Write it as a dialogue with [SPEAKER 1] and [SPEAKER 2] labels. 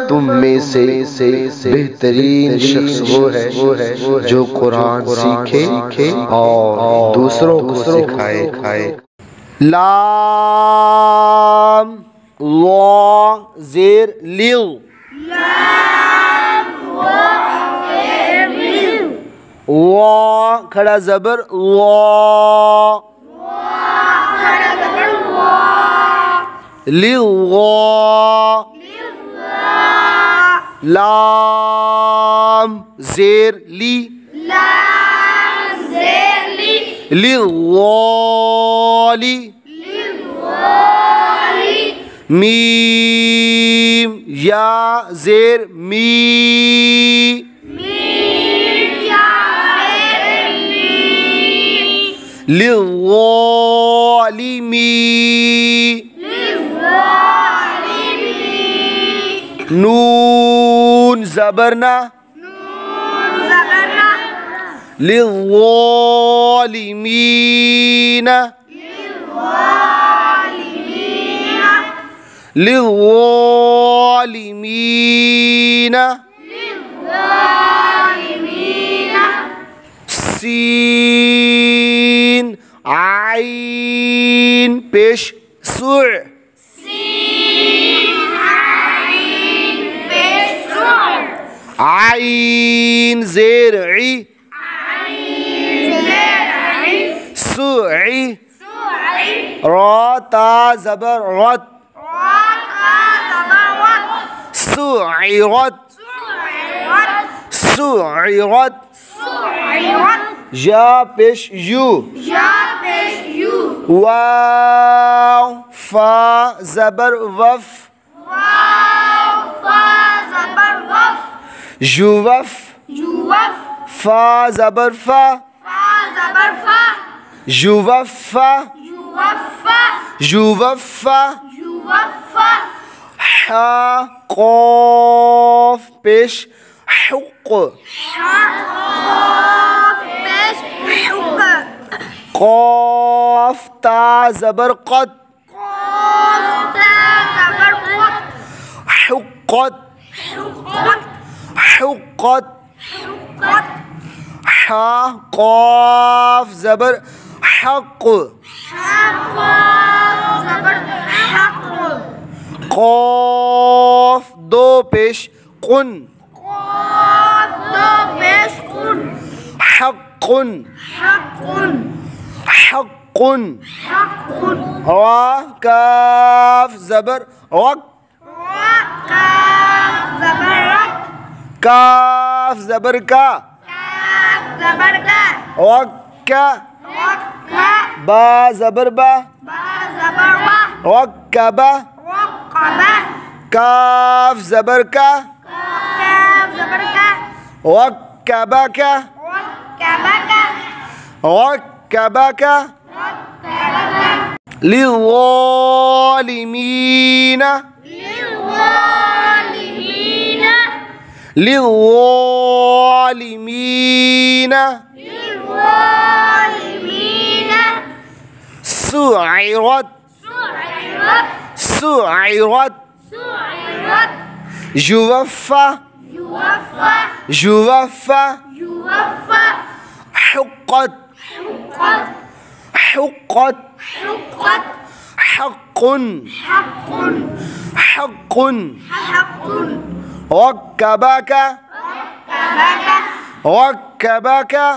[SPEAKER 1] तुम में से बेहतरीन शख्स वो है जो कुरान सीखे और दूसरों को सिखाए।
[SPEAKER 2] लाम वा ज़ेर लिल, वा खड़ा ज़बर वा, लिल वा, लाम ज़ेर ली, लिल वाली, मीम या ज़ेर मी, लिल वालिमी, नून ज़बरना, लिल वालिमीना, लिल वालिमीना, सीन आइन पेश सुर, आइन ज़ेर ई, सुई, रा ता ज़बर रत, सुइरत, सुइरत, या पेश यू, वाव फा ज़बर वफ, जुवफ, फा ज़बर फा, जुवफ़ा, जुवफ़ा, हा क़ाफ़ पेश हुक़, क़ाफ़ ता ज़बर क़द, हुक़्क़त, हुक़्क़त, हा क़ाफ़ ज़बर हक़, क़ाफ़ दो पेश कुन, हक़्क़ुन, हक़्क़ुन, रा काफ़ ज़बर वक़, काफ़ ज़बर का, वक्का, बा ज़बर बा, वक्कबा, काफ़ ज़बर का, वक्कबका, वक्कबका, लिज़्ज़ालिमीना, लिज़्ज़ालिमीना, सुइरत, सुइरत, जुवफ़ा, जुवफ़ा, हुक़्क़त, हुक़्क़त, हक़्क़ुन, हक़्क़ुन, वक्कबका, वक्कबका,